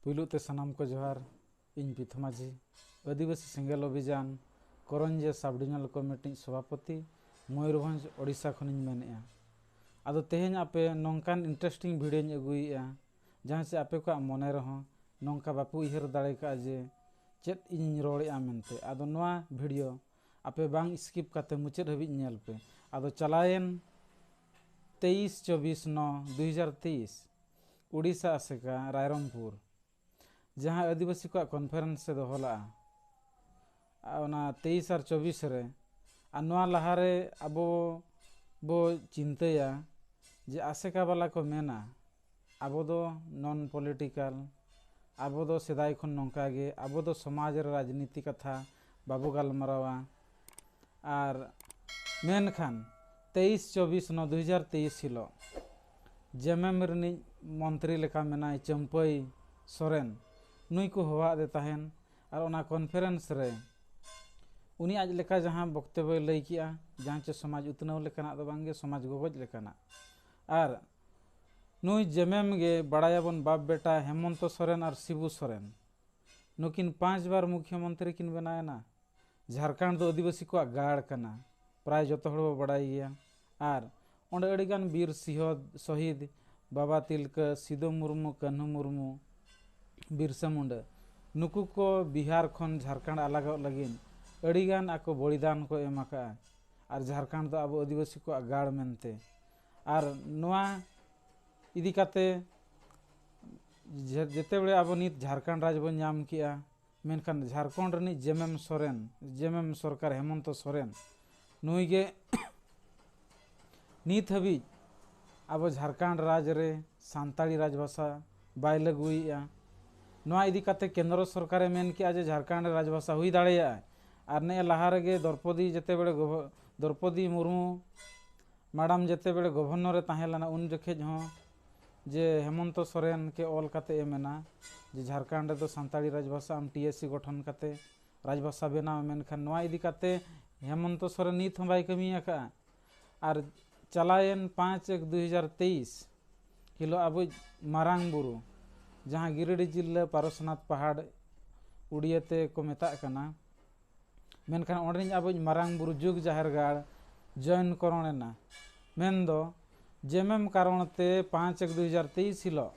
पुलुते सानाम को जोहार इन पिथु माझी आदिवासी सेंगेल अभियान करंजे सब डिविजनल कमिटी सभापति मयूरभंज ओडिशा खनिज मेनेआ। आदो तेहें आपे नौकान इंटरेस्टिंग वीडियो अगुएआ जहाँ से आपे को मने रहो नौका बापू उहर दाड़े का जे चेत इन रोड़ेआ मेनते। आदो नोआ वीडियो आपे बांग स्किप काते मुचाद हबी नेल पे। आदो चलायन 23-24-9-2023 उड़ीसा आसेका रायरंगपुर जहाँ आदिवासी को कॉन्फ्रेंस से दोहला 23 और 24 रे नोआ लहारे अबो बो चिंतया जे आसेका वाला को मेना अबो दो नॉन पॉलिटिकल अबो दो सेदाय खन नौका गे अबो दो समाज राजनीति कथा बाबू गालमारावा और मेन खान 23-24-9-2023 हिलो जेएमएम रनी मंत्री लेका मेनाय चंपई सोरेन नुई को हवा दे तहन और ओना कॉन्फ्रेंस रे उनी आज लेका जहाँ वक्तव्य लई किया जहाँ चे समाज उतनाव लेकाना दो बांगे समाज गोगज लेकाना और नुई जेएमएम गे बड़ायाबन बाप बेटा हेमंत सोरेन और शिबू सोरेन नुकिन 5 बार मुख्यमंत्री किन बनायना। झारखंड दो आदिवासी को गाड़ कना प्राय जतो हड़ बड़ाई गया और ओंडे अड़ीगान वीर शहीद बाबा तिलका सिदो मुर्मू कन्हू मुर्मू बिरसा मुंडा नुकु को बिहार खन झारखंड अलग लगिन अड़ीगान आको बलिदान को एमाका और झारखंड दो अब आदिवासी को गाड़ मेनते और नोआ इदी काते जेते बड़े अब नित झारखंड राज बन नाम किया मेनखान झारखंड रनी जेएमएम सरकार हेमंत सोरेन नुई गे नित हबी अब झारखंड राज रे सांताली राजभाषा बाय लगुईया। नोआ इदी काते केंद्र सरकार मेन किया जे झारखंड राजभाषा हुई दाड़ेया और ने लहा रेगे द्रौपदी जेते बड़े द्रौपदी मुर्मू मैडम जेते बड़े गवर्नर ताहेलाना उन जखेज हों जे हेमंत सोरेन के ऑल काते मेना जे झारखंड दो सांताली राजभाषा आम टीएससी गठन काते राजभाषा बेना मेनखान नोआ इदी काते हेमंत सोरेन नित हों बाय कमिया का और चलायन 5-1-2023 हिलो अब मारांग बुरु जहाँ गिरिडीह जिला पारसनाथ पहाड़ उड़ियाते को मेता कना मेनखान ओंडे अब मारांग बुरु जुग जाहिर गाड़ जॉइन करोना मेन दो जेएमएम कारणते 5-1-2023 हिलो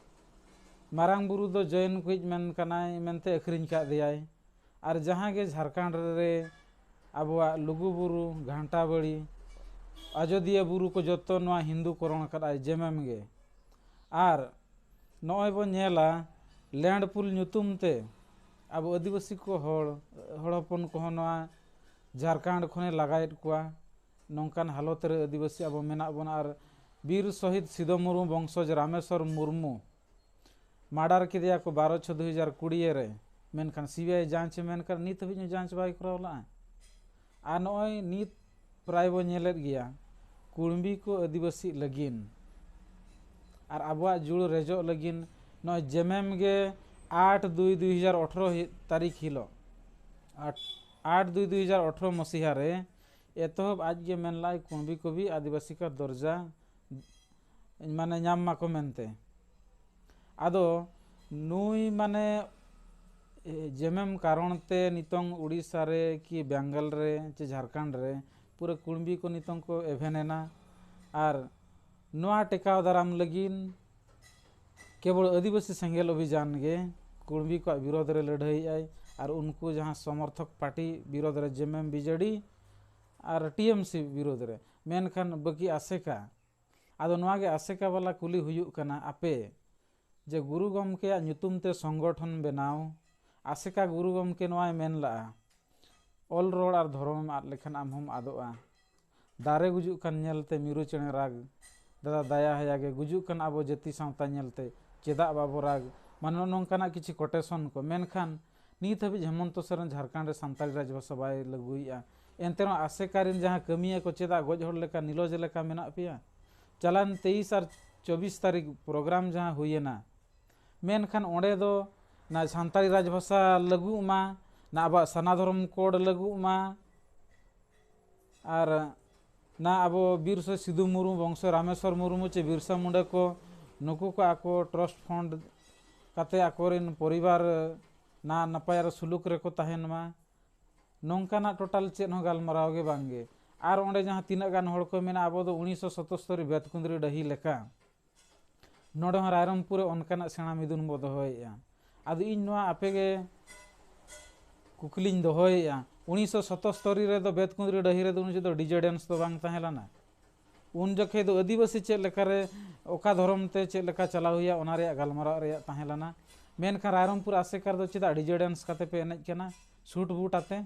मारांग बुरु दो जॉइन कुछ मेन कनाय मेनते अखरिन का दियाय और जहाँ के झारखंड रे अबवा लुगु बुरु घंटा बड़ी अयोध्या बुरु को जतो नोआ हिंदू करण कदाय जेएमएम गे और नॉय बो नेला लैंड पुल नुतुम ते अब आदिवासी को हड़पन को नोआ झारखंड खने लगायत कुआ नौकान हालत रे आदिवासी अब मेना बन और वीर शहीद सिदो मुर्मू वंशज रामेश्वर मुर्मू मार्डर किया को 12-6-2020 रे मेनखान सीबीआई जांच मेनखान नित हबी जांच बाय करावला आ नॉय नित प्राय बो नेलेत गया कुड़बी को आदिवासी लगिन और आबुआ जुड़ रेजो लगिन नॉय जेएमएम गे 8-2-2018 तारीख हिलो 8-2-2018 मसीहा रे एतहब आज के मेनलाई कुंबी को भी आदिवासी का दर्जा माने नाम माको मेनते आदो नुई माने जेएमएम कारणते नितंग उड़ीसा रे कि बेंगल रे चे झारखंड रे पूरे कुंबी को नितंग को एवेनेना और नोआ टेकाव दाराम लगिन केवल आदिवासी सेंगेल अभियान गे कुंबी को विरोध रे लड़ाई आय और उनको जहाँ समर्थक पार्टी विरोध रे जेएमएम बीजेडी और टीएमसी विरोध रे मेनखान बाकी आसेका आदो नोआ गे आसेका वाला कुली हुयुक कना आपे जे गुरु गमके नुतुम ते संगठन बनाव आसेका गुरु गमके नोआ मेन ला ऑल रोड और धर्म आद लेखन आम हम आदोआ दारे गुजुक कन नेलते मिरु चेणे राग दादा दया हयागे गुजुक कन आबो जाति सावता नेलते चेदा बाबो राग मानो नौकाना किछि कोटेशन को मेनखान नित हबी हेमंत सोरेन झारखंड रे सांताली राजभाषा बाय लगुईया एनते आसेकारिन जहाँ कमिया को चेदा गज हड़ लेका नीलोज लेका मेना पिया चलान 23 और 24 तारीख प्रोग्राम जहाँ हुईना मेनखान ओंडे दो ना सांताली राजभाषा लगू मा ना अब सनाधर्म कोड लगू मा और ना अब वीर सिदू मुर्मू वंश रामेश्वर मुर्मू चे बिरसा मुंडा को नुकु को आको trust fund kate akorin poribar na napay ar suluk reko tahen ma nongkana total chet ho galmaraw ge bangge ar onde jahan tinaga gan hor ko mena abo do 1977 बेतकुंदरी डही लेका नोडे हो रायरंगपुर ओनकाना सेना मिदुन बो दोहोया आदो इन नोआ आपेगे कुकलिन दोहोया 1977 रे दो बेतकुंदरी डही रे दो उन जो डीजे डांस तो बांग ताहेलाना उन जखे दो आदिवासी चेक लेकारे ओका धर्म ते चेक लेका चलाव हुया ओना रे गालमराव रे ताहेलाना मेनखा रायरंगपुर आसेकार दो चेदा डीजे डांस काते पे एनेज कना सूट बूट आते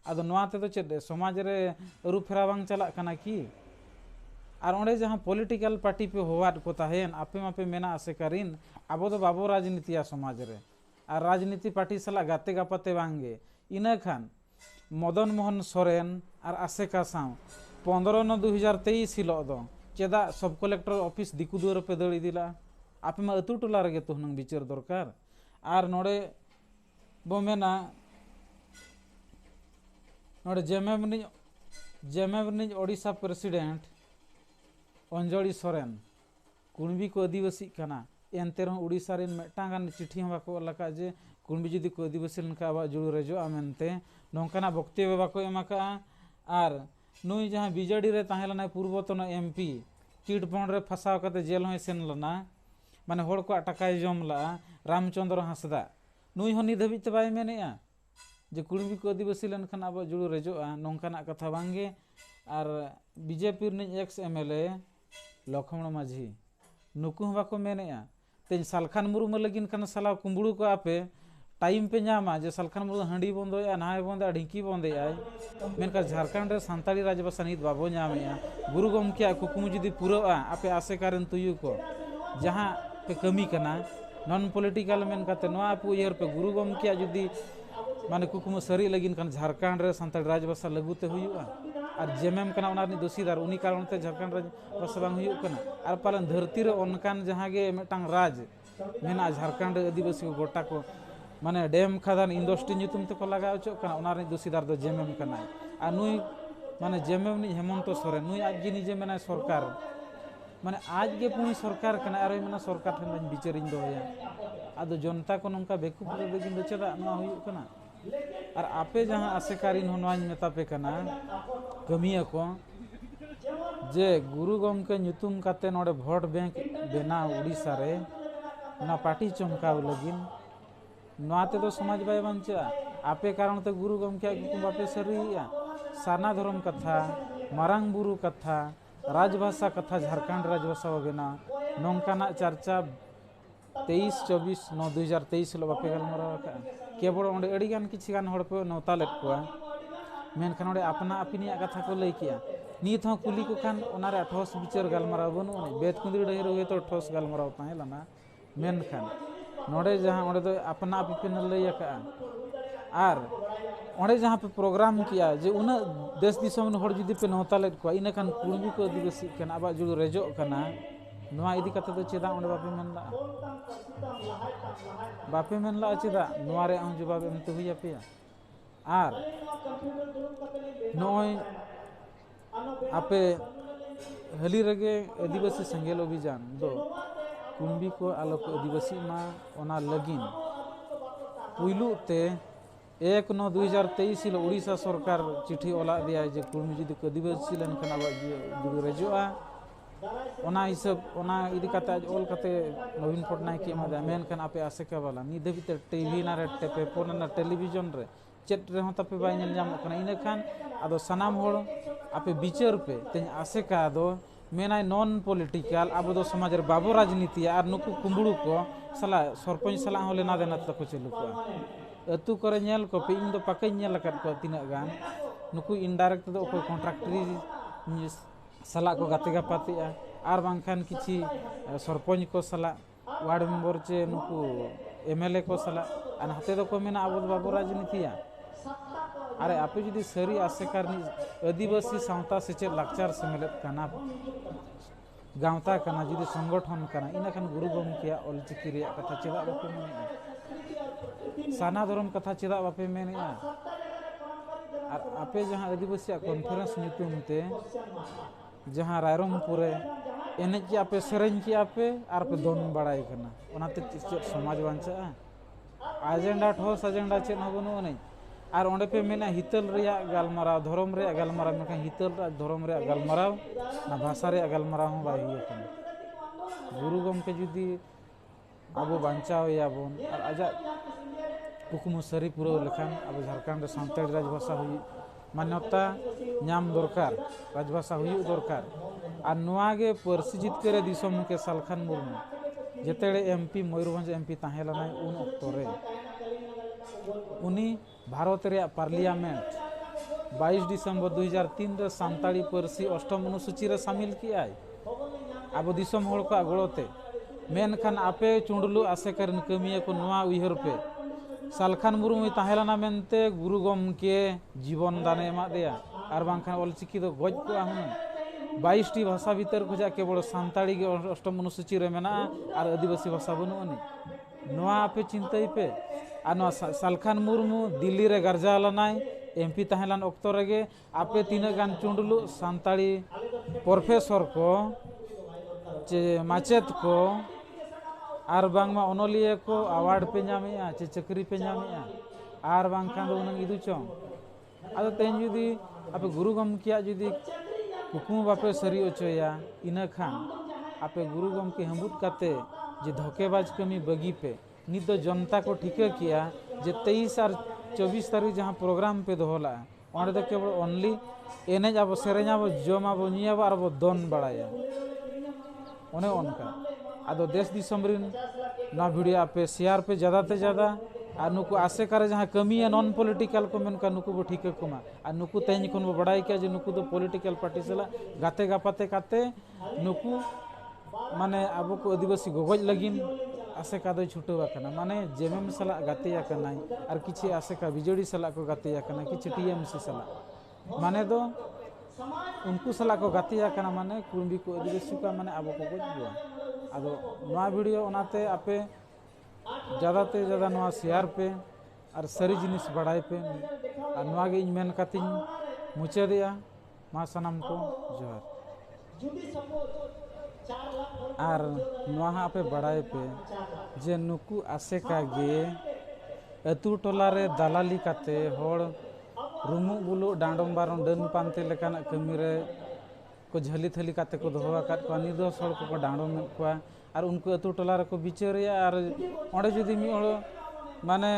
आदो नोआ ते दो चेद समाज रे अरु फेरा बांग चला कना की और ओंडे जहाँ पॉलिटिकल पार्टी पे होवाद को ताहेन आपे मापे मेना आसेकारिन आबो दो बाबो राजनीतिया समाज रे और राजनीति पार्टी सला गाते गापाते बांगे इना खान मदन मोहन सोरेन और आसेका साव 15/9/2023 हिलो दो चेदा सब कलेक्टर ऑफिस दिकु दुआर पे दड़ इदिला आपे मा अतु टोला रे तो हुनंग विचार दरकार और नोडे बो मेना नोडे जेमेमनि ओडिशा प्रेसिडेंट अंजलि सोरेन कुणबी को आदिवासी कना एनते रह उड़ीसा रेन मेटांगान चिट्ठी बाको लका जे कुणबी जुदी को आदिवासी लनका आबा जुड़ रेजो आमेनते नोंकाना बक्तव्य बाको एमाका आर नुई जहां बीजेडी रे ताहेलना पूर्वतन एमपी चिट बॉन्ड रे फसाव कते जेल होय सेन लना माने होड़ को टाकाय जमला रामचंद्र हांसदा नुई हो नि धबित बाय मेनेया जे कुणबी को आदिवासी लनखान आबा जुड़ रेजोआ नोंकाना कथा बांगे आर बीजेपी ने एक्स एमएलए लक्ष्मण माझी नुकु बाको मेनेया तेज सालखान मुर्मू लगिन खान साला कुंबड़ू को आपे टाइम पे नामा जे सालखान मुर्मू हांडी बंदोया नहाय बंदे ढिंकी बंदेया मेनका झारखंड रे सांताली राजभाषा नित बाबो नामेया गुरु गमके कुकुम जुदी पुराआ आपे आसेकारेन तुयु को जहां पे कमी कना नॉन पॉलिटिकल मेन काते नोआ आपु उयहर पे गुरु गमके जुदी माने कुकुम सरी लगिन खान झारखंड रे सांताली राजभाषा लगुते हुयुआ और जेमेम कना उनारनी दोषीदार उनी कारण ते झारखंड राजभाषा बांग हुयुक कना और पालन धरती रे ओनकान जहां गे मेटांग राज मेना झारखंड आदिवासी को गोटा को माने डैम खादान इंडस्ट्री ᱧᱩᱛᱩᱢ ते को लगाव चो कना उनारनी दोषीदार दो जेमेम कना आ नुई माने जेमेम नि हेमंत सोरेन नुई आज गे निजे मेना सरकार माने आज गे पुनी सरकार कना आरो मेना सरकार ठन बिचारिन दोया आदो जनता को नंका बेकूफ लगिन दो चदा नुआ हुयुक कना और आपे जहां आसेकारिन होनवाñ मेतापे कना कमिया को जे गुरु गमके ᱧᱩᱛᱩᱢ काते नोडे भोट बैंक बेना उड़ीसा रे ना पार्टी चमकाव लगिन नोआते तो समाज बाय बंचा आपे कारण ते गुरु गमके कुकुम बापे सरिया साना धर्म कथा मारांग बुरु कथा राजभाषा कथा झारखंड राजभाषा बेना नोंकाना चर्चा 23/24/9/2023 लो बापे गलमरा केवल ओंडे अड़ीगान किछि गान हड़ पे नौता लेट कोआ मेनखान ओंडे अपना अपिनिया कथा को लई किया नीत हो कुली को खान ओनारे 28 बिचार गलमरा बनु बेतकुंदरी डही रे तो 28 गलमरा ताहेलाना मेनखान नोडे जहां ओंडे दो अपना अपिन लई का आर ओंडे जहां पे प्रोग्राम किया जे उना देश दिसम हड़ जुदी पे नौता लेट कोआ इना खान कुणबी को आदिवासी खान आबा जुड़ रेजो कना नोआ इदी कते दो चेदा ओंडे बापे मेनला चेदा नोआ रे हम जवाब एमते हुइया पे आर नोय आपे हली रगे आदिवासी संगेल अभियान दो कुंबी को आलोक आदिवासी मा ओना लगिन पुइलु ते 1/9/2023 उड़ीसा सरकार चिट्ठी ओला दिया जे कुंबी जुदी को आदिवासी लेनखान आबा जुड़ी रेजोआ ओना हिसाब ओना इदी काते ऑल काते नवीन पटनायक के मादा मेनखान आपे आसेका वाला नि धबिते टीवी ना रे पेपर ना टेलीविजन रे चेट रे हो तपे बाय नेल जाम कना इना खान आदो सनाम होड़ आपे बिचार पे तेन आसेका दो मेनाय नॉन पॉलिटिकल आबो दो समाज रे बाबो राजनीति आर नुकु कुंबड़ू को सला सरपंच सला हो लेना देना तको चलु को अतु करे नेल को पे इन दो पके नेल कत को तिना गान नुकु इनडायरेक्ट दो को कॉन्ट्रैक्टरी सला को गाते गापातिया आर बांखान किछि सरपंच को सला वार्ड मेंबर चे नुकु एमएलए को सला अन हाते दो को मेना आबो बाबो राजनीतिया अरे आपे जुदी सरी आसेकारनी आदिवासी सावता सेचे लाक्चार सेमेलेत काना गावता काना जुदी संगठन काना इना खान गुरु गमकेया ऑलचिकी रे कथा चेदा बापे मेनेया साना धर्म कथा चेदा बापे मेनेया और आपे जहां आदिवासी कॉन्फ्रेंस ᱧᱩᱛᱩᱢ ते जहाँ रायरंगपुरे एनेज के आपे सेरेंज के आपे और पे दोन बड़ाई करना ओनाते चेत समाज बांचा एजेंडा ठोस एजेंडा चेत हो बनु नहीं और ओंडे पे मेना हितल रेया गालमाराव धर्म रे गालमाराव मेखा हितल धर्म रे गालमाराव ना भाषा रे गालमाराव हो बाई हुई कना गुरु गमके जुदी आबो बांचाव याबोन और आजा कुकुमु सरी पूरा लेखान अब झारखंड सानताड़ी राजभाषा हुई मान्यता नाम दरकार राजभाषा हुई दरकार और नुआगे पार्सी जितकर दिसम के सालखान मुर्मू जेतेड़े एमपी मयूरभंज एमपी ताहेलानाय उन अक्तो रे उनी भारत रे पार्लियामेंट 22 दिसंबर 2003 रे सानताड़ी पार्सी अष्टम अनुसूची रे शामिल किया अब दिसम होड़ को गड़ोते मेनखान आपे चुंडलु आसेकरन कमिया को नुआ उइहर पे सालखान मुर्मू ताहेलाना मेनते गुरु गमके जीवन दाने एमा देया और बांखान ऑलचिकी दो गज को आहुन 22 टी भाषा भीतर खुजा केवल सानताड़ी के अष्टम अनुसूची रे मेना और आदिवासी भाषा बनु अनि नुआ आपे चिंताई पे और सालखान मुर्मू दिल्ली रे गर्जा लनाय एमपी ताहेलान अक्तो रेगे आपे तीन गान चुंडलु सानताड़ी प्रोफेसर को चे माचेत को और बांगमा ओनलिया को अवार्ड पे नामेया चे चक्री पे नामेया और बांखान दो उनंग इदु चों आदो तेन जुदी आपे गुरु गमकिया जुदी कुकुम बापे सरी ओचोया इना खान आपे गुरु गमके हमुद काते जे धोकेबाज कमी बगी पे नित दो जनता को ठीका किया जे 23 और 24 तारीख जहाँ प्रोग्राम पे दोहला ओंडे दो केवल ओनली एनेज अब सेरेजा अब जम अब निया अब दोन बड़ाया ओने उनका आदो देश दिसम रिन ना वीडियो आपे शेयर पे ज़्यादा ते ज़्यादा और नुकु आसे करे जहाँ कमी है नॉन पॉलिटिकल को मेनका नुकु बो ठीक कुमा और नुकु तेज खन बो बड़ाई किया जे नुकु दो पॉलिटिकल पार्टी सला गाते गापाते काते नुकु माने अब को आदिवासी गगज लगिन आसे का दो छुटवा कना माने जेएमएम सला गाते कना और किछि आसे का बिजेडी सला को गाते कना किछि टीएमसी सला माने दो उनको सला को गाते कना माने कुंबी को आदिवासी का माने अब को गज गया आदो नवा वीडियो ओनाते आपे ज़्यादा ते ज़्यादा नवा शेयर पे और सारी जिनिस बढ़ाई पे और नवा गे मेन कातिन मुचादिया मा सनम को जोहार और नवा आपे बढ़ाई पे जे नुकु आसे का गे अतु टोला रे दालाली काते होड़ रुमु बुलु डांडम बारन डन पानते लेकान कमी रे को झली थली काते को दोहवा काट को निर्दोष हड़ को डांडो में को और उनको अतु टोला रे को बिचारिया और ओंडे जुदी मी हड़ माने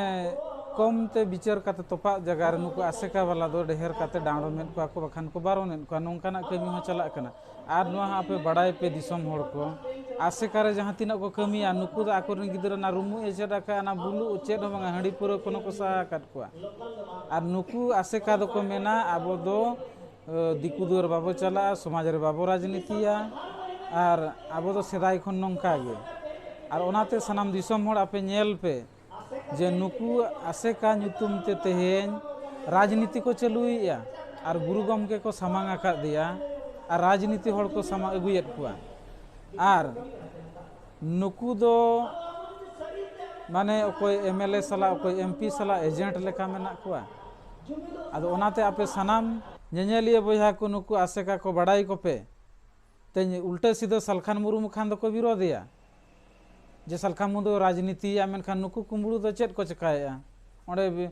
कम ते बिचार काते तोपा जगह रे नुको आसेका वाला दो ढेर काते डांडो में को बखान को बारो में को नोंकाना कमी हो चला कना और नुआ आपे बड़ाई पे दिसम हड़ को आसेका रे जहां तिना को कमी आ नुको द आकोर गिदरा ना रुमु एजेडा का ना बुलु चेद हो बंगा हंडी पुरो कोनो को सा काट को और नुकु आसेका दो को मेना आबो दो दिकु दुआर बाबो चला समाज रे बाबो राजनीतिया और आबो दो सेदाई खन नंका गे और ओनाते सनाम दिसम हड़ आपे नेल पे जे नुकु आसेका ᱧᱩᱛᱩᱢ ते तेहेन राजनीति को चलुइया और गुरु गमके को सामांग आका दिया और राजनीति हड़ को सामा अगुयत कुआ और नुकु दो माने कोई एमएलए सला कोई एमपी सला एजेंट लेका मेना कुआ आदो ओनाते आपे सनाम नेनेलिया बोझा को नुकु आसेका को बड़ाई को पे ते उल्टे सीधे सालखान मुर्मू खान दो को विरोधिया जे सालखान मुर्मू राजनीति या मेनखान नुकु कुंबड़ू दो चेत को चकाया ओंडे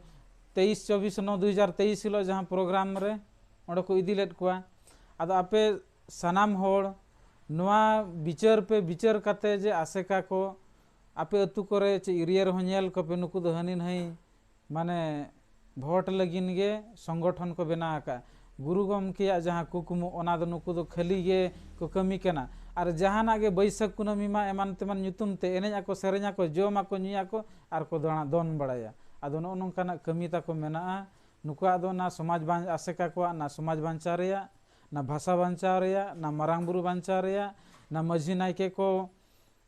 23-24-9-2023 हिलो जहाँ प्रोग्राम रे ओंडे को इदी लेट कुआ आदो आपे सनाम होड़ नुआ बिचार पे बिचार काते जे आसेका को आपे अतु करे चे एरिया रे नेल को पे नुकु दो हनी नहीं माने भोट लगिन गे संगठन को बना का गुरु गमके जहाँ कुकुमु ओना दो नुकु दो खाली गे को कमी केना और जहाना गे बैसाख कुनामी मा एमान तेमान ᱧᱩᱛᱩᱢ ते एनेज को सेरेजा को जोमा को निया को आर को दोन बड़ाया आदो नो नोंकाना कमी ता को मेना नुकुआ दो ना समाज बांच आसेका को ना समाज बांचा रेया ना भाषा बांचा रेया ना मारांग बुरु बांचा रेया ना मझी नायके को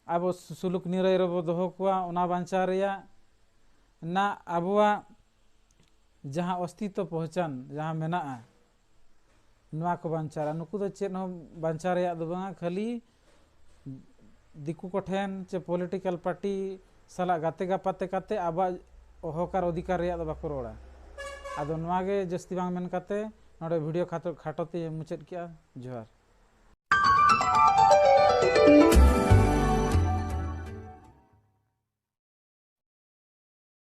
आबो सुलुक निराय रबो दोहो कुआ ओना बांचा रेया ना आबुआ जहाँ अस्तित्व पहचान जहाँ मेना नुआ को बांचारा नुकु दो चेन हो बांचा रेया दो बंगा खाली दिकु को ठेन चे पॉलिटिकल पार्टी सला गाते गापाते काते आबा हकार अधिकार रेया दो बाको रोड़ा आदो नुआ गे जस्ती बांग मेन काते नोडे वीडियो खाटोते मुचाद किया जोहार।